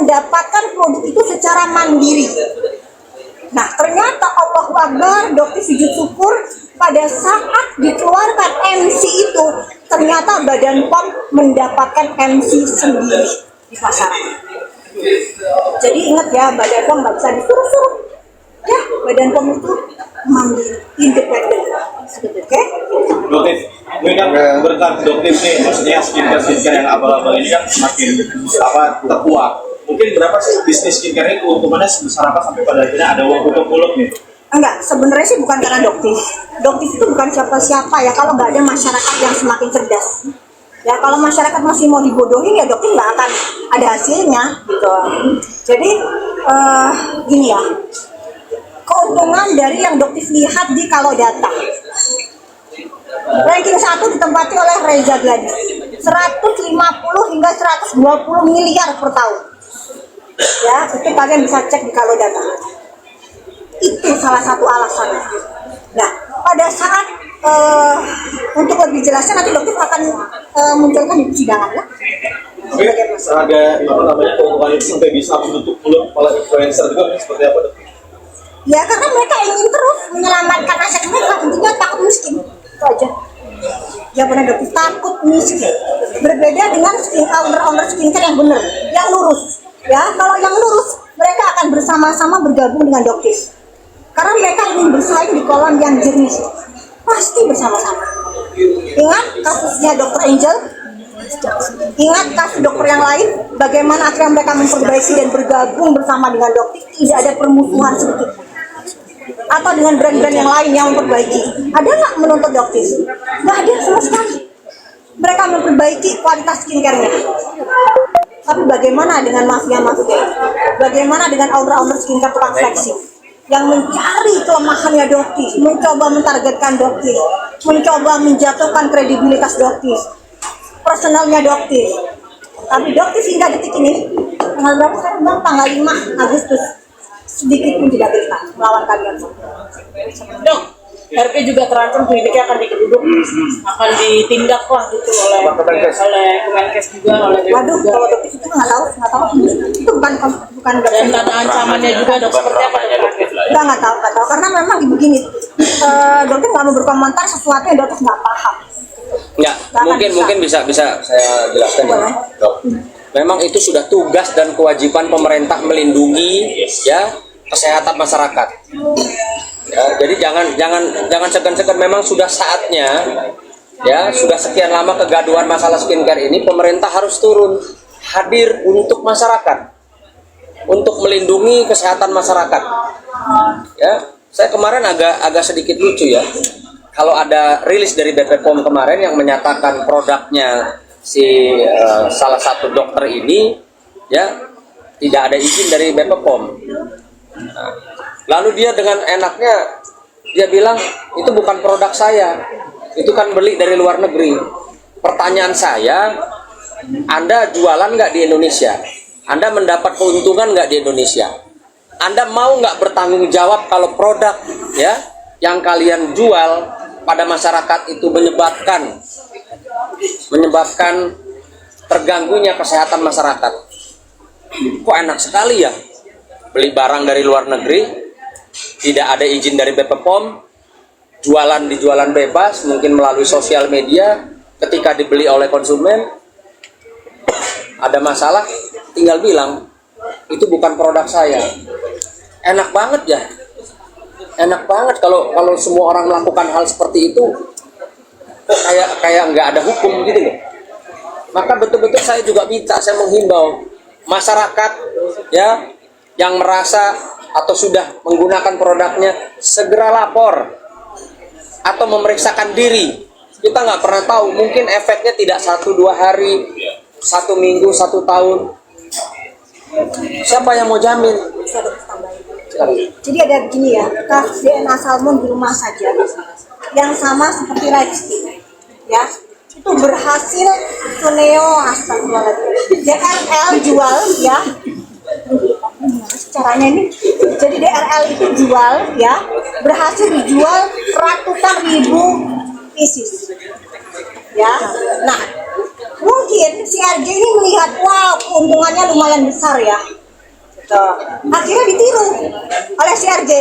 mendapatkan produk itu secara mandiri. Nah, ternyata Allahu Akbar, Dokter sujud syukur pada saat dikeluarkan MC itu, ternyata Badan POM mendapatkan MC sendiri di pasaran. Jadi ingat ya, Badan POM nggak bisa disuruh-suruh. Ya, Badan POM itu mandiri, independen. Oke? Dokter, ini kan berkat dokter nih, maksudnya skincare yang abal-abal ini kan semakin terkuat. Mungkin berapa sih bisnis skincare ini keuntungannya sebesar apa sampai pada akhirnya ada uang tutup mulut nih? Enggak, sebenarnya sih bukan karena Doktis. Doktis itu bukan siapa-siapa ya, kalau nggak ada masyarakat yang semakin cerdas. Ya kalau masyarakat masih mau dibodohin ya Doktis nggak akan ada hasilnya gitu. Jadi gini ya, keuntungan dari yang Doktis lihat di kalau data. Ranking 1 ditempati oleh Reza Gladys, 150 hingga 120 miliar per tahun. Ya, itu kalian bisa cek di kalau data. Itu salah satu alasannya. Nah, pada saat untuk lebih jelasnya nanti dokter akan munculkan di persidangan ya. Oke, ada apa namanya keuntungan itu sampai bisa menutup mulut kepala influencer juga seperti apa dokter? Ya karena mereka ingin terus menyelamatkan aset mereka, intinya takut miskin. Itu aja. Ya benar dokter, takut miskin. Berbeda dengan owner skincare yang benar, yang lurus. Ya, kalau yang lurus, mereka akan bersama-sama bergabung dengan Doktis. Karena mereka ingin bersaing di kolam yang jernih. Pasti bersama-sama. Ingat kasusnya Dr. Angel? Ingat kasus dokter yang lain? Bagaimana akhirnya mereka memperbaiki dan bergabung bersama dengan Doktis? Tidak ada permusuhan sedikit. Atau dengan brand-brand yang lain yang memperbaiki. Ada nggak menuntut Doktis? Nggak ada sama sekali. Mereka memperbaiki kualitas skincare-nya. Tapi bagaimana dengan mafia-mafia? Bagaimana dengan owner-owner skincare tukang flexing yang mencari kelemahannya Doktis, mencoba mentargetkan Doktis, mencoba menjatuhkan kredibilitas Doktis, personalnya Doktis. Tapi Doktis hingga detik ini, tanggal berapa sekarang? Tanggal 5 Agustus, sedikit pun tidak bisa melawan kalian. Dok, RP juga terancam kliniknya akan digeruduk, akan ditindak lah gitu oleh Kemenkes juga, oleh DPR. Waduh, kalau Doktis itu nggak tahu. Itu bukan Dan tanda ancamannya juga dok seperti apa? Nggak tahu. Karena memang begini, Doktis nggak mau berkomentar sesuatu yang Doktis nggak paham. Enggak, mungkin bisa saya jelaskan ya, Dok. Memang itu sudah tugas dan kewajiban pemerintah melindungi ya kesehatan masyarakat. Ya, jadi jangan segan-segan, memang sudah saatnya ya, sudah sekian lama kegaduhan masalah skincare ini, pemerintah harus turun hadir untuk masyarakat, untuk melindungi kesehatan masyarakat. Ya, saya kemarin agak sedikit lucu ya, kalau ada rilis dari BP POM kemarin yang menyatakan produknya si salah satu dokter ini ya tidak ada izin dari BP POM. Nah, lalu dia dengan enaknya dia bilang itu bukan produk saya, itu kan beli dari luar negeri. Pertanyaan saya, Anda jualan nggak di Indonesia? Anda mendapat keuntungan nggak di Indonesia? Anda mau nggak bertanggung jawab kalau produk ya yang kalian jual pada masyarakat itu menyebabkan terganggunya kesehatan masyarakat? Kok enak sekali ya, beli barang dari luar negeri, tidak ada izin dari BP POM, jualan bebas, mungkin melalui sosial media. Ketika dibeli oleh konsumen, ada masalah, tinggal bilang itu bukan produk saya. Enak banget ya, enak banget kalau semua orang melakukan hal seperti itu. Kok kayak nggak ada hukum gitu loh. Maka betul-betul saya juga minta, saya menghimbau masyarakat ya yang merasa atau sudah menggunakan produknya segera lapor atau memeriksakan diri. Kita nggak pernah tahu, mungkin efeknya tidak 1-2 hari, 1 minggu, 1 tahun. Siapa yang mau jamin? Jadi ada begini ya, kasus DNA salmon di rumah saja yang sama seperti lipstick ya, itu berhasil Suneo DRL jual ya. Caranya ini, jadi DRL itu jual ya, berhasil dijual ratusan ribu pieces ya. Nah, mungkin si RJ ini melihat, wow, keuntungannya lumayan besar ya, Tuh. Akhirnya ditiru oleh si RG.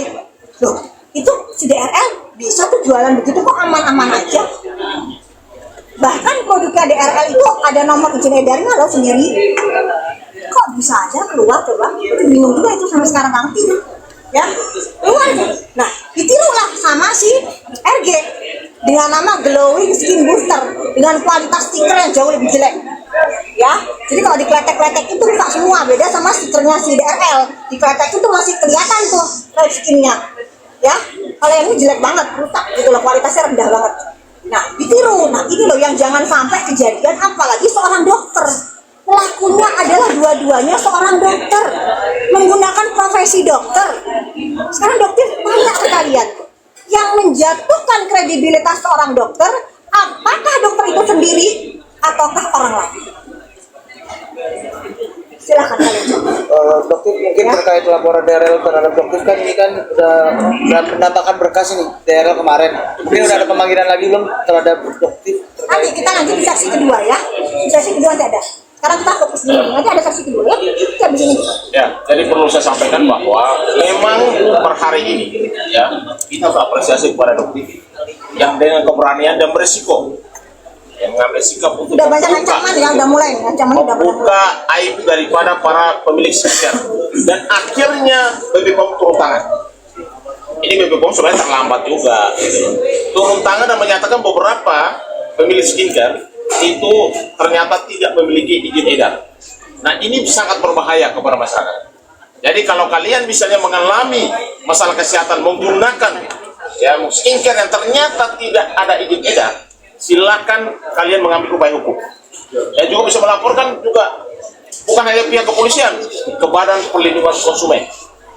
Loh, itu si DRL bisa tuh jualan begitu kok aman-aman aja. Bahkan produknya DRL itu ada nomor izin edarnya loh sendiri. Kok bisa aja keluar coba? Itu bingung juga itu sampai sekarang nanti. Ya, keluar. Nah, ditirulah sama si RG dengan nama glowing skin booster dengan kualitas stiker yang jauh lebih jelek. Ya, jadi kalau dikletek-kletek itu rusak semua, beda sama stikernya si DRL. Dikletek itu masih kelihatan tuh live skinnya. Ya, kalau yang ini jelek banget, rusak gitu loh, kualitasnya rendah banget. Nah, ditiru. Nah, ini loh yang jangan sampai kejadian, apalagi seorang dokter. Pelakunya adalah dua-duanya seorang dokter, menggunakan profesi dokter. Sekarang dokter tanya ke kalian, yang menjatuhkan kredibilitas seorang dokter, apakah dokter itu sendiri ataukah orang lain? Silahkan kalian. Dokter mungkin terkait laporan DRL terhadap dokter kan ini kan udah menambahkan berkas ini DRL kemarin. Mungkin udah ada pemanggilan lagi belum terhadap dokter? Nanti kita di sesi kedua ya. Di sesi kedua nanti ada. Sekarang kita fokus dulu. Nanti ada sesi kedua ya. Kita di sini. Ya, jadi perlu saya sampaikan bahwa memang per hari ini ya kita apresiasi kepada dokter yang dengan keberanian dan berisiko yang mengambil sikap untuk Udah banyak ancaman ya, udah mulai ancamannya udah mulai. membuka aib daripada para pemilik skincare dan akhirnya BPOM turun tangan. Ini BPOM sebenarnya terlambat juga turun tangan dan menyatakan beberapa pemilik skincare itu ternyata tidak memiliki izin edar. Nah, ini sangat berbahaya kepada masyarakat. Jadi kalau kalian misalnya mengalami masalah kesehatan menggunakan ya skincare yang ternyata tidak ada izin edar, silakan kalian mengambil upaya hukum. Dan juga bisa melaporkan juga bukan hanya pihak kepolisian ke Badan Perlindungan Konsumen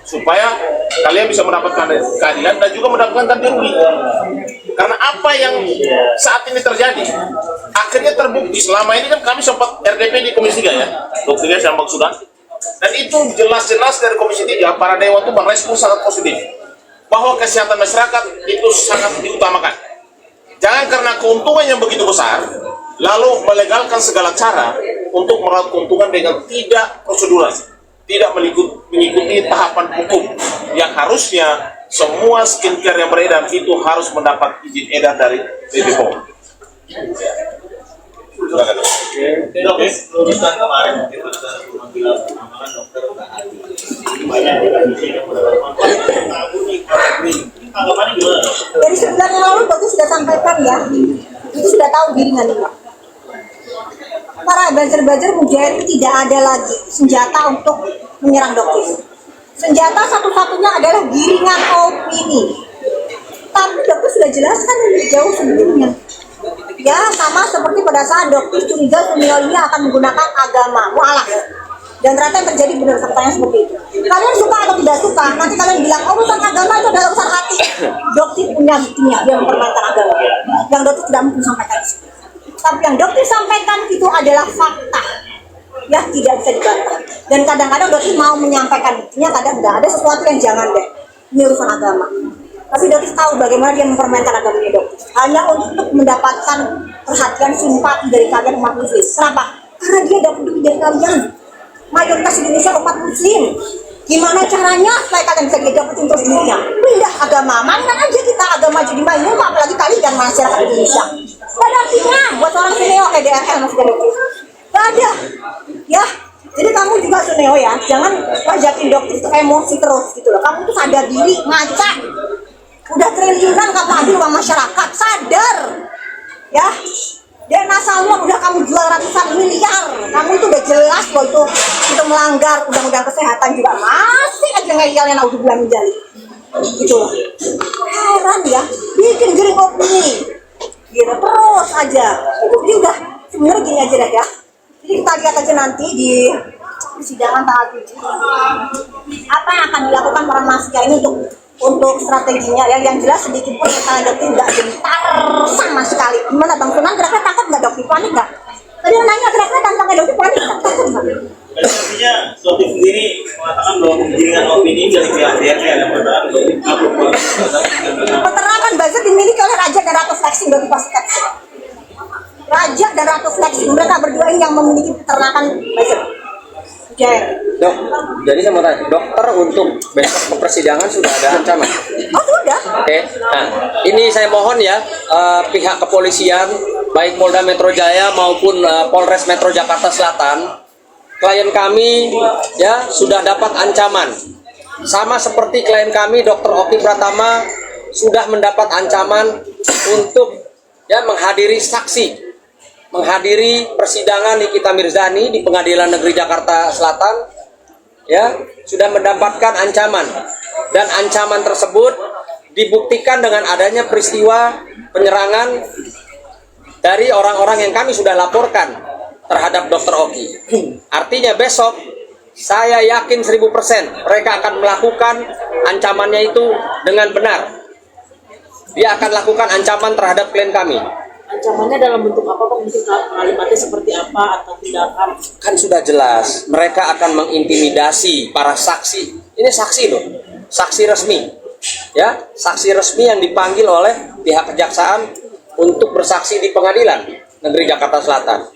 supaya kalian bisa mendapatkan keadilan dan juga mendapatkan ganti rugi. Karena apa yang saat ini terjadi akhirnya terbukti. Selama ini kan kami sempat RDP di Komisi 3 ya, dokternya sama Bang Sudan, dan itu jelas-jelas dari Komisi 3 para dewan itu merespon sangat positif bahwa kesehatan masyarakat itu sangat diutamakan. Jangan karena keuntungan yang begitu besar, lalu melegalkan segala cara untuk meraup keuntungan dengan tidak prosedural, tidak mengikuti tahapan hukum yang harusnya semua skincare yang beredar itu harus mendapat izin edar dari BPOM. Dok, urusan kemarin mungkin ada pemanggilan penambahan dokter banyak tanggapannya gimana? Dari sebulan yang lalu dokter sudah sampaikan ya, itu sudah tahu giringan ini. Para buzzer-buzzer mujahid tidak ada lagi senjata untuk menyerang dokter. Senjata satu-satunya adalah giringan opini. Tapi dokter sudah jelaskan lebih jauh sebelumnya. Ya, sama seperti pada saat dokter curiga Sunio ini akan menggunakan agama, mu'alaf. Dan ternyata yang terjadi benar faktanya seperti itu. Kalian suka atau tidak suka, nanti kalian bilang, oh urusan agama itu adalah urusan hati. Dokter punya buktinya, dia mempermainkan agama. Yang dokter tidak mungkin sampaikan di sini. Tapi yang dokter sampaikan itu adalah fakta. Ya, tidak bisa dibantah. Dan kadang-kadang dokter mau menyampaikan buktinya, kadang tidak. Ada sesuatu yang jangan deh. Ini urusan agama. Tapi dokter tahu bagaimana dia mempermainkan agamanya dokter. Hanya untuk mendapatkan perhatian simpati dari kalian umat muslim. Kenapa? Karena dia dapat duit dari kalian. Mayoritas Indonesia umat muslim. Gimana caranya supaya kalian bisa dapetin terus duitnya? Pindah agama. Mainan aja kita agama jadi mainan, apalagi kalian masyarakat Indonesia. Gak ada artinya buat orang Suneo kayak DRL Mas Dewi. Gak ada. Ya. Jadi kamu juga Suneo ya, jangan wajakin dokter itu emosi terus gitu loh. Kamu tuh sadar diri, ngaca. Udah triliunan kamu ambil uang masyarakat, sadar. Ya. DNA salmon udah kamu jual ratusan miliar. Kamu itu udah jelas loh itu melanggar undang-undang kesehatan juga. Masih aja ngeyelnya naudzubillah min dzalik. Gitu loh. Heran ya, bikin giring opini. Gitu terus aja. Jadi udah sebenarnya gini aja deh ya. Jadi kita lihat aja nanti di persidangan tanggal 7. Apa yang akan dilakukan para masyarakat ini untuk strateginya ya, yang jelas sedikit pun kepala dokter nggak gentar sama sekali. Gimana Bang Sunan, kira-kira takut nggak dokter, panik nggak? Tadi nanya kira-kira tampaknya dokter panik nggak? Takut nggak? Artinya dokter sendiri mengatakan bahwa giringan opini dari pihak DRL yang benar. Peternakan buzzer dimiliki oleh Raja dan Ratu Flexing, dokter pastikan. Raja dan Ratu Flexing, mereka berdua ini yang memiliki peternakan buzzer. Jair. Dok, jadi saya mau tanya, dokter untuk besok ke persidangan sudah ada ancaman? Oh sudah. Oke, nah ini saya mohon ya pihak kepolisian baik Polda Metro Jaya maupun Polres Metro Jakarta Selatan, klien kami ya sudah dapat ancaman. Sama seperti klien kami Dr. Oki Pratama sudah mendapat ancaman untuk ya menghadiri saksi, menghadiri persidangan Nikita Mirzani di Pengadilan Negeri Jakarta Selatan. Ya, sudah mendapatkan ancaman dan ancaman tersebut dibuktikan dengan adanya peristiwa penyerangan dari orang-orang yang kami sudah laporkan terhadap Dr. Oki. Artinya besok saya yakin 1000% mereka akan melakukan ancamannya itu dengan benar. Dia akan lakukan ancaman terhadap klien kami. Ancamannya dalam bentuk apa Pak? Mungkin kalimatnya seperti apa atau tindakan? Kan sudah jelas, mereka akan mengintimidasi para saksi. Ini saksi loh, saksi resmi. Ya, saksi resmi yang dipanggil oleh pihak kejaksaan untuk bersaksi di Pengadilan Negeri Jakarta Selatan.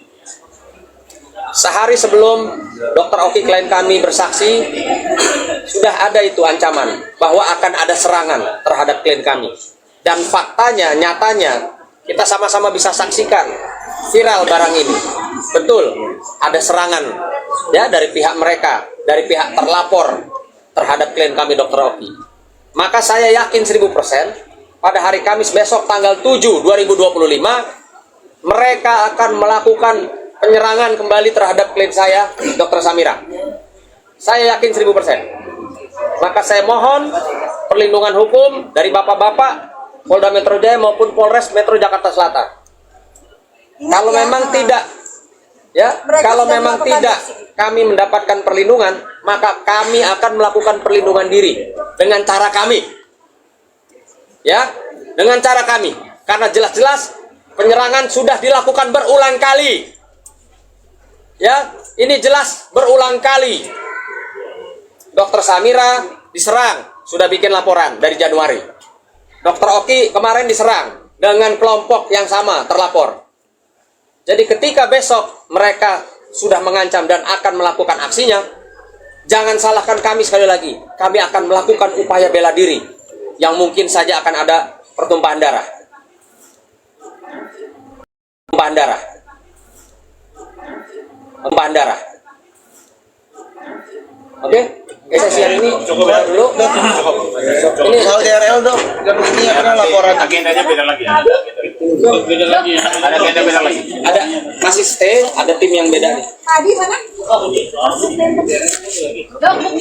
Sehari sebelum Dr. Oki klien kami bersaksi, sudah ada itu ancaman bahwa akan ada serangan terhadap klien kami. Dan faktanya, nyatanya, kita sama-sama bisa saksikan viral barang ini. Betul, ada serangan ya dari pihak mereka, dari pihak terlapor terhadap klien kami Dr. Oki. Maka saya yakin 1000% pada hari Kamis besok tanggal 7 2025 mereka akan melakukan penyerangan kembali terhadap klien saya Dr. Samira. Saya yakin 1000%. Maka saya mohon perlindungan hukum dari bapak-bapak Polda Metro Jaya maupun Polres Metro Jakarta Selatan. Kalau memang tidak, ya, kalau memang tidak kami mendapatkan perlindungan, maka kami akan melakukan perlindungan diri dengan cara kami, ya, dengan cara kami. Karena jelas-jelas penyerangan sudah dilakukan berulang kali, ya, ini jelas berulang kali. Dr. Samira diserang, sudah bikin laporan dari Januari. Dr. Oki kemarin diserang dengan kelompok yang sama terlapor. Jadi ketika besok mereka sudah mengancam dan akan melakukan aksinya, jangan salahkan kami sekali lagi. Kami akan melakukan upaya bela diri yang mungkin saja akan ada pertumpahan darah. Pertumpahan darah. Pertumpahan darah. Oke? Sesi yang ini Cukup ya dulu. Ini soal DRL dok, dan ini karena laporan. agendanya beda lagi ya. Beda lagi. Ada agenda beda lagi. Ada masih stay, ada tim yang beda nih. Tadi mana? Dok,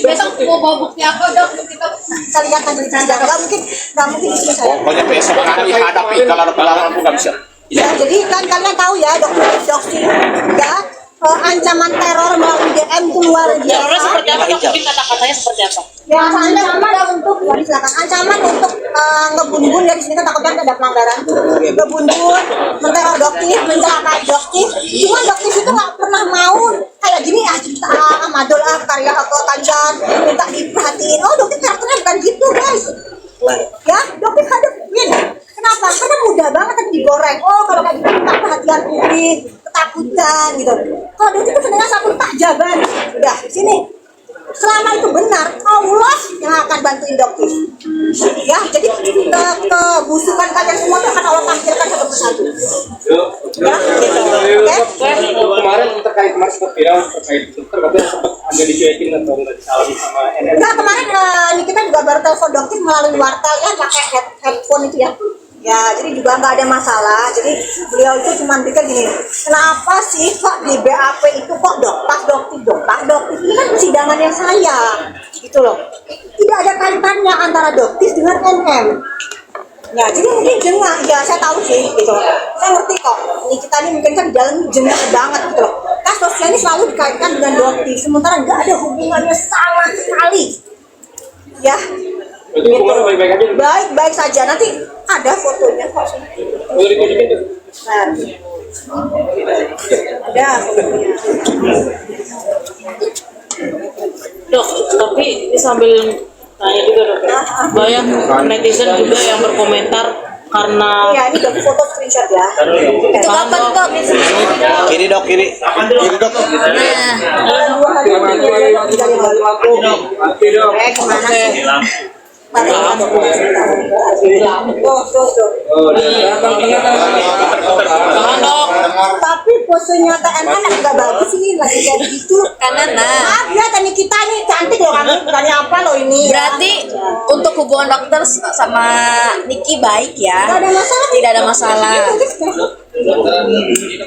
besok mau bawa bukti apa dok? Kita Saya lihat nanti tidak. Nggak mungkin di sini saya. Pokoknya besok kami hadapi kalau ada pelanggaran pun nggak bisa. Ya, jadi kan kalian tahu ya, doksi ya, ancaman teror melalui DM itu luar Terornya biasa. seperti apa Dok? Mungkin kata-katanya seperti apa? Ya, ancaman untuk ya silakan ancaman untuk ngebun-bun ya di sini kan takutnya ada pelanggaran. Ngebun-bun, menteror doktif, mencelakai doktif. Cuma doktif itu nggak pernah mau kayak gini cerita Amadul karya atau Tanjan minta diperhatiin. Oh, doktif karakternya bukan gitu guys. Ya, doktif hadapin. Kenapa? Karena mudah banget tadi digoreng. Oh, kalau kayak gitu minta perhatian publik, ketakutan gitu. Kalau doktif itu sebenarnya satu takjaban. Udah, sini. Selama itu benar, Allah yang akan bantuin dokter. Ya, jadi kebusukan kalian semua itu akan Allah tampilkan satu persatu. Ya, gitu. Oke? Kemarin terkait kemarin sempat viral terkait dokter katanya sempat agak dicuekin atau nggak disalahin sama NN. Enggak, kemarin ini kita juga baru telepon dokter melalui wartel ya, pakai headphone itu ya. Ya, jadi juga nggak ada masalah. Jadi beliau itu cuma pikir gini, kenapa sih kok di BAP itu kok doktif? Ini kan persidangannya saya, gitu loh. Tidak ada kaitannya antara doktif dengan NM. Ya, jadi mungkin jengah, ya saya tahu sih, gitu. Saya ngerti kok. Ini kita ini mungkin kan di dalam jengah banget, gitu loh. Kasusnya ini selalu dikaitkan dengan doktif, sementara nggak ada hubungannya sama sekali. Ya. Itu hubungannya baik-baik aja. Baik-baik saja. Nanti ada fotonya kok. Boleh ditunjukin tuh. Nah, ada fotonya. Dok, tapi ini sambil tanya juga dok. Banyak netizen juga yang berkomentar karena Iya, ini udah foto screenshot ya. Itu kapan dok? Kiri dok, kiri dok. Nah, 2 hari ini dari kemana sih? tahan dok. Tapi posenya TNN nggak bagus ini lagi kayak gitu. kanan nah. Maaf ya, tani kita nih cantik loh kamu, bukannya apa loh ini. Berarti untuk hubungan dokter sama Niki baik ya? Nggak ada masalah. Tidak ada masalah.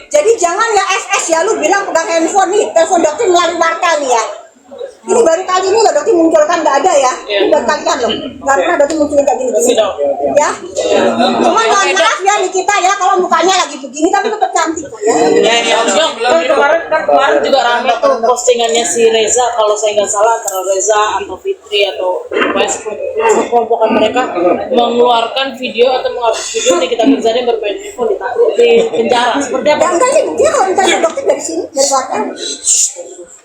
Jadi jangan ya SS ya, lu bilang pegang handphone nih, telepon dokter melalui warta nih ya. Ini baru kali ini loh dokter munculkan, nggak ada ya. Ini baru kali kan loh, nggak pernah dokter munculin kayak gini-gini. Ya. Cuman mohon maaf ya nih kita ya, kalau mukanya lagi begini tapi tetap cantik kok ya. Dok, kemarin juga rame tuh postingannya si Reza, kalau saya nggak salah antara Reza atau Fitri atau sekelompokan mereka mengeluarkan video atau menghapus video di kita kerjanya bermain handphone di penjara. Seperti apa? Ya enggak sih, dia kalau telepon dokter dari sini, dari wartel.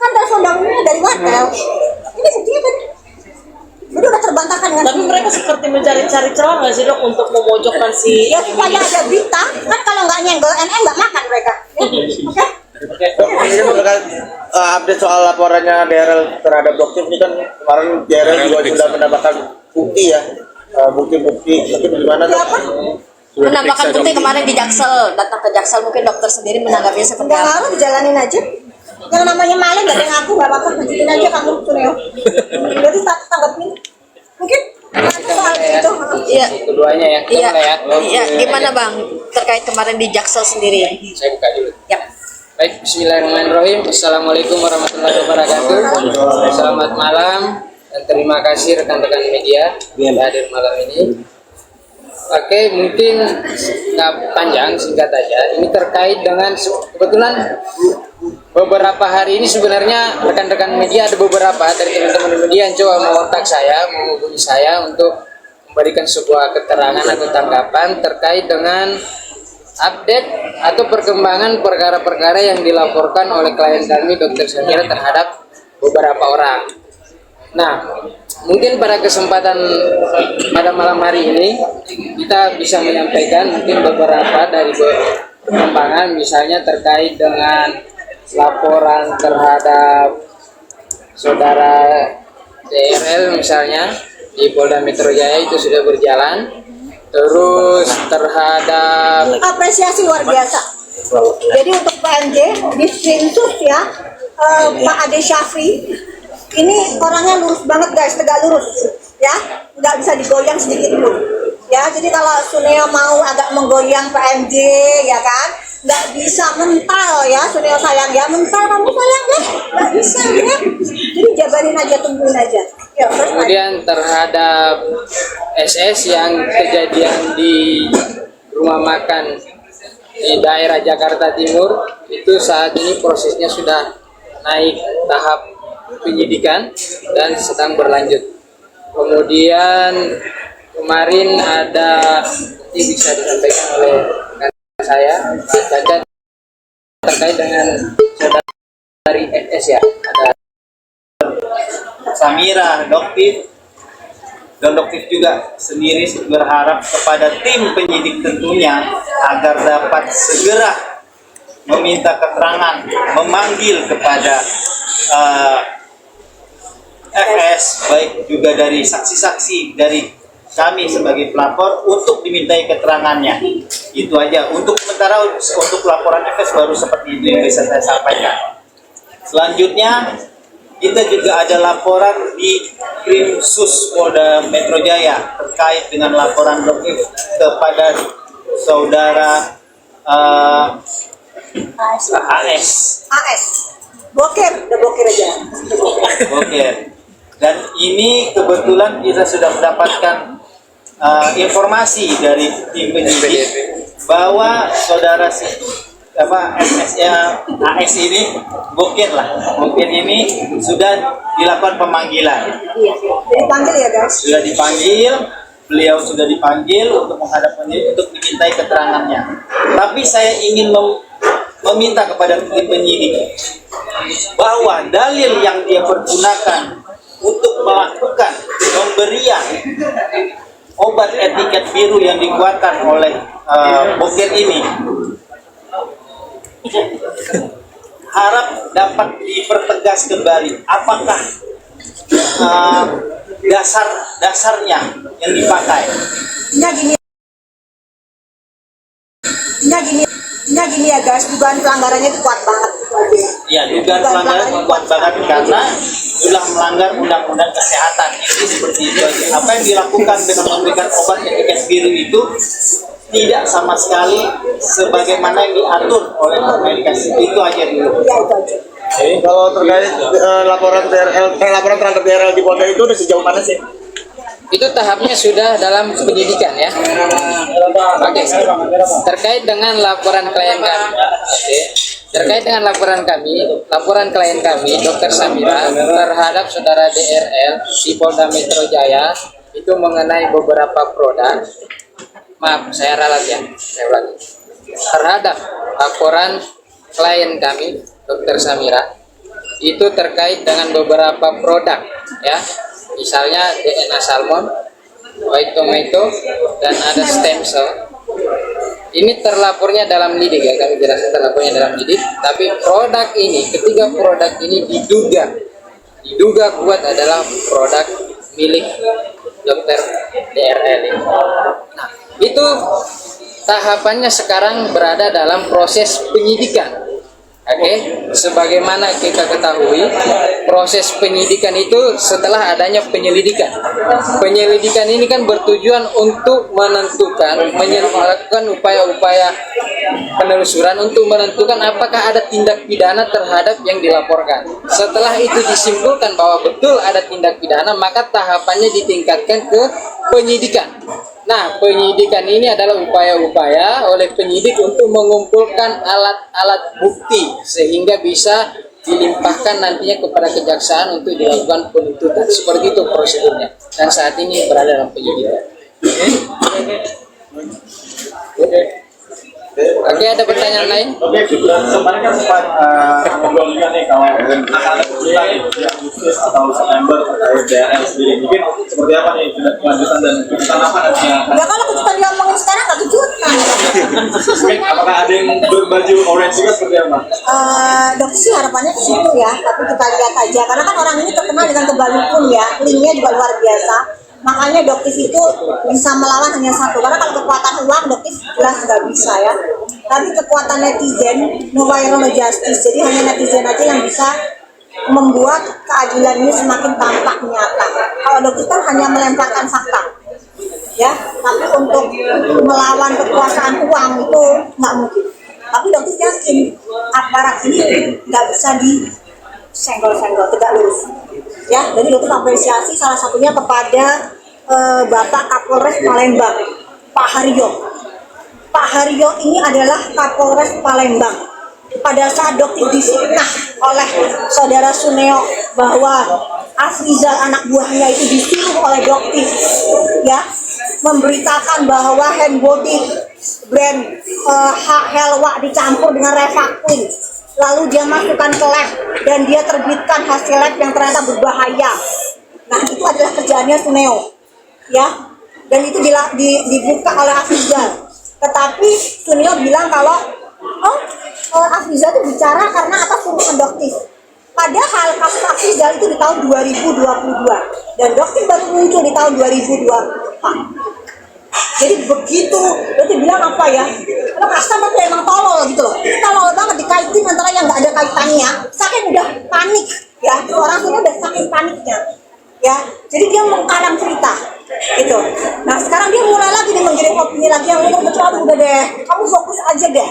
Kan telepon dokternya dari wartel. Ini buktinya kan. Udah terbantahkan dengan Tapi mereka seperti mencari-cari celah nggak sih dok untuk memojokkan si ya supaya ada berita kan, kalau nggak nyenggol NN nggak makan mereka ya. Oke. Dok, ini kan terkait update soal laporannya DRL terhadap dokter ini kan kemarin DRL juga sudah mendapatkan bukti ya, bukti-bukti. Tapi bagaimana dok? Siapa? Menambahkan bukti kemarin di Jaksel, datang ke Jaksel, mungkin dokter sendiri menanggapinya seperti Nggak apa? ngaruh, dijalanin aja. Yang namanya maling nggak ada yang ngaku, nggak apa-apa, lanjutin aja kamu tuh Neo. Jadi tanggapin. Mungkin nanti soal itu. Iya. Keduanya ya, kita Iya, mulai ya. iya. Gimana bang terkait kemarin di Jaksel sendiri? Saya buka dulu. Ya. Baik, bismillahirrahmanirrahim. Assalamualaikum warahmatullahi wabarakatuh. Selamat malam dan terima kasih rekan-rekan media yang hadir malam ini. Oke, mungkin nggak panjang, singkat aja. Ini terkait dengan kebetulan beberapa hari ini sebenarnya rekan-rekan media ada beberapa dari teman-teman media yang coba mengontak saya, menghubungi saya untuk memberikan sebuah keterangan atau tanggapan terkait dengan update atau perkembangan perkara-perkara yang dilaporkan oleh klien kami Dr. Samira terhadap beberapa orang. Nah, mungkin pada kesempatan pada malam hari ini kita bisa menyampaikan mungkin beberapa dari perkembangan, misalnya terkait dengan laporan terhadap saudara DRL misalnya di Polda Metro Jaya itu sudah berjalan. Terus terhadap Apresiasi luar biasa. Jadi untuk PMJ di Sprintus ya, Pak Ade Syafi ini orangnya lurus banget guys, tegak lurus ya, nggak bisa digoyang sedikit pun ya. Jadi kalau Suneo mau agak menggoyang PMJ ya kan, nggak bisa mental ya. Suneo sayang ya, mental kamu sayang ya, nggak bisa ya. Jadi jabarin aja, tungguin aja ya. First kemudian terhadap SS yang kejadian di rumah makan di daerah Jakarta Timur itu saat ini prosesnya sudah naik tahap penyidikan dan sedang berlanjut. Kemudian kemarin ada ini bisa disampaikan oleh rekan saya Caca terkait dengan saudari SS ya, ada Samira, Doktif, dan Doktif juga sendiri berharap kepada tim penyidik tentunya agar dapat segera meminta keterangan, memanggil kepada FS, baik juga dari saksi-saksi dari kami sebagai pelapor untuk dimintai keterangannya. Itu aja. Untuk sementara untuk laporan FS baru seperti itu yang bisa saya sampaikan. Selanjutnya kita juga ada laporan di Krimsus Polda Metro Jaya terkait dengan laporan Doktif kepada saudara AS. Boker, udah boker aja. Oke. Dan ini kebetulan kita sudah mendapatkan informasi dari tim penyidik bahwa saudara AS ini Bokir ini sudah dilakukan pemanggilan. Iya, jadi panggil ya guys. Sudah dipanggil, beliau sudah dipanggil untuk menghadap penyidik untuk dimintai keterangannya. Tapi saya ingin meminta kepada tim penyidik bahwa dalil yang dia pergunakan untuk melakukan pemberian obat etiket biru yang dikeluarkan oleh Boker ini harap dapat dipertegas kembali apakah dasarnya yang dipakai. Nah gini ya guys, dugaan pelanggarannya itu kuat banget. Ya, dugaan pelanggaran kuat banget karena sudah melanggar undang-undang kesehatan. Ini seperti itu aja. Apa yang dilakukan dengan memberikan obat etiket biru itu tidak sama sekali sebagaimana yang diatur oleh Permenkes. Itu aja dulu. Ya itu aja. Kalau terkait laporan terhadap DRL di Polda itu udah sejauh mana sih? Itu tahapnya sudah dalam penyidikan ya. Oke. Terkait dengan laporan klien kami. Oke. Terkait dengan laporan klien kami, Dr. Samira terhadap saudara DRL di Polda Metro Jaya itu mengenai beberapa produk. Maaf, saya ralat ya. Saya ulangi. Terhadap laporan klien kami, Dr. Samira, itu terkait dengan beberapa produk ya. Misalnya DNA salmon, white tomato, dan ada stem cell. Ini terlapornya dalam lidik ya, kami jelaskan terlapornya dalam lidik. Tapi produk ini, ketiga produk ini diduga kuat adalah produk milik Dr. DRL ini. Nah, itu tahapannya sekarang berada dalam proses penyidikan. Oke, sebagaimana kita ketahui, proses penyidikan itu setelah adanya penyelidikan. Penyelidikan ini kan bertujuan untuk melakukan upaya-upaya penelusuran untuk menentukan apakah ada tindak pidana terhadap yang dilaporkan. Setelah itu disimpulkan bahwa betul ada tindak pidana, maka tahapannya ditingkatkan ke penyidikan. Nah, penyidikan ini adalah upaya-upaya oleh penyidik untuk mengumpulkan alat-alat bukti sehingga bisa dilimpahkan nantinya kepada kejaksaan untuk dilakukan penuntutan. Seperti itu prosedurnya. Dan saat ini berada dalam penyidikan. Oke, ada pertanyaan lain? Oke, kemarin kan sempat ngobrol juga nih kalau akan ada kejutan nih di Agustus atau September terkait DRL sendiri. Mungkin seperti apa nih kelanjutan dan kejutan apa nantinya? Ya kalau kejutan diomongin sekarang nggak kejutan. Mungkin apakah ada yang berbaju orange juga seperti apa? Dokter sih harapannya ke situ ya, tapi kita lihat aja. Karena kan orang ini terkenal dengan kebal hukum ya, linknya juga luar biasa. Makanya dokter itu bisa melawan hanya satu. Karena kalau kekuatan uang dokter jelas nggak bisa ya. Tapi kekuatan netizen, no viral no justice. Jadi hanya netizen aja yang bisa membuat keadilan ini semakin tampak nyata. Kalau dokter kan hanya melemparkan fakta, ya. Tapi untuk melawan kekuasaan uang itu nggak mungkin. Tapi dokter yakin aparat ini nggak bisa disenggol-senggol, tegak lurus. Ya, jadi dokter apresiasi salah satunya kepada Bapak Kapolres Palembang, Pak Haryo. Pak Haryo ini adalah Kapolres Palembang. Pada saat dokter difitnah oleh saudara Suneo bahwa Afrizal anak buahnya itu disuruh oleh dokter, ya, memberitakan bahwa hand body brand Helwa dicampur dengan Revaquin. Lalu dia masukkan ke lab dan dia terbitkan hasil lab yang ternyata berbahaya. Nah, itu adalah kerjaannya Suneo, ya. Dan itu dibuka oleh Afrizal. Tetapi Suneo bilang kalau Afrizal itu bicara karena atas suruhan dokter. Padahal kasus Afrizal itu di tahun 2022 dan dokter baru muncul di tahun 2024. Jadi begitu, dokter bilang apa ya? Kalau customer tuh emang tolol gitu loh. Tolol banget dikaitin antara yang nggak ada kaitannya. Saking udah panik, ya. Orang semua udah saking paniknya, ya. Jadi dia mengkarang cerita, gitu. Nah sekarang dia mulai lagi nih mengirim opini lagi yang udah deh. Kamu fokus aja deh,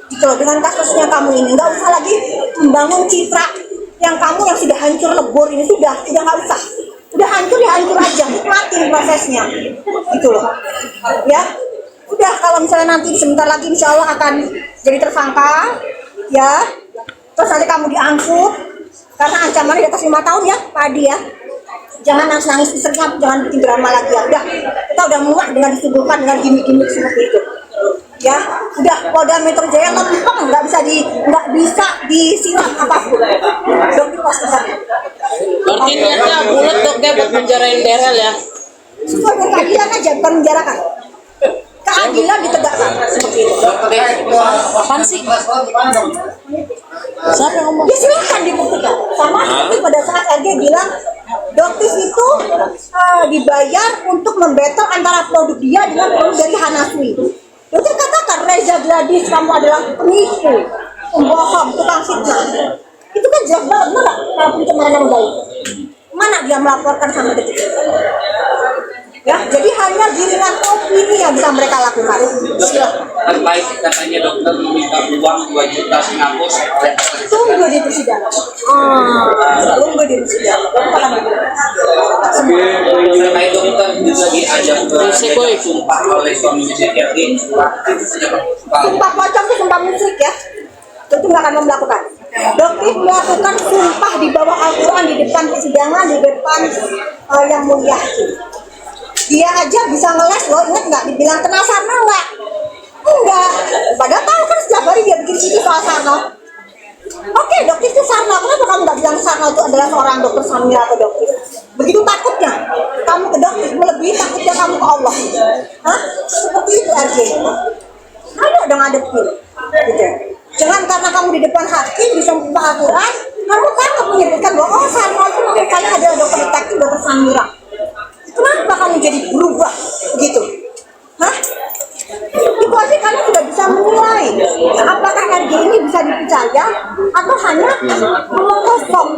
gitu loh. Dengan kasusnya kamu ini, nggak usah lagi membangun citra yang kamu yang sudah hancur lebur ini sudah nggak usah. Udah hancur ya hancur aja, nikmatin prosesnya, gitu loh, ya. Udah kalau misalnya nanti sebentar lagi insya Allah akan jadi tersangka, ya. Terus nanti kamu diangkut karena ancamannya di atas 5 tahun ya, Pak Adi ya. Jangan nangis istrinya, jangan bikin drama lagi ya. Udah, kita udah muak dengan disuguhkan dengan gimmick-gimmick seperti itu, ya. Udah Polda Metro Jaya lempeng, nggak bisa disiram apapun. Dokter pasti. Berarti niatnya bulat dok ya buat penjarain DRL ya? Sesuai dengan keadilan aja, bukan menjarakan. Keadilan ditegakkan seperti itu. Apaan sih? Siapa yang ngomong? Ya silakan dibuktikan. Sama seperti pada saat RG bilang Doktis itu dibayar untuk membattle antara produk dia dengan produk dari Hanaswi. Dokter katakan Reza Gladys kamu adalah penipu, pembohong, tukang fitnah. Itu kan jelas banget, benar kalau pencemaran nama baik. Mana dia melaporkan sama detik itu? Ya, jadi hanya giringan opini yang bisa mereka lakukan. Terkait katanya dokter meminta uang 2 juta Singapura oleh Tunggu di persidangan. Tunggu di persidangan. terkait dokter juga diajak sumpah oleh suaminya Sekirti. Sumpah pocong itu sumpah musik ya. Itu nggak akan melakukan. Dokter melakukan sumpah di bawah Al-Quran di depan persidangan, di depan yang mulia. Dia aja bisa ngeles loh, ingat nggak? Dibilang kenal Sarno nggak? Enggak. Padahal tahu kan setiap hari dia bikin video soal Sarno. Oke, dokter itu Sarno. Kenapa kamu nggak bilang Sarno itu adalah seorang dokter Samira atau dokter? Begitu takutnya kamu ke dokter, melebihi takutnya kamu ke Allah. Hah? Seperti itu RJ. Ayo dong adepin. Gitu. Jangan karena kamu di depan hakim bisa membuka Al-Quran, kamu takut menyebutkan bahwa oh Sarno itu makanya adalah dokter detektif, dokter Samira. Kenapa kamu jadi berubah gitu? Hah? Itu aja kalian sudah bisa menilai apakah RG ini bisa dipercaya atau hanya ngomong kosong.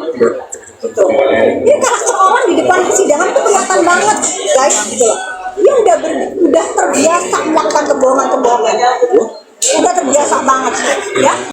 Gitu. Ini karakter orang di depan persidangan itu kelihatan banget, guys. Gitu. Dia udah terbiasa melakukan kebohongan-kebohongan. Udah terbiasa banget, ya.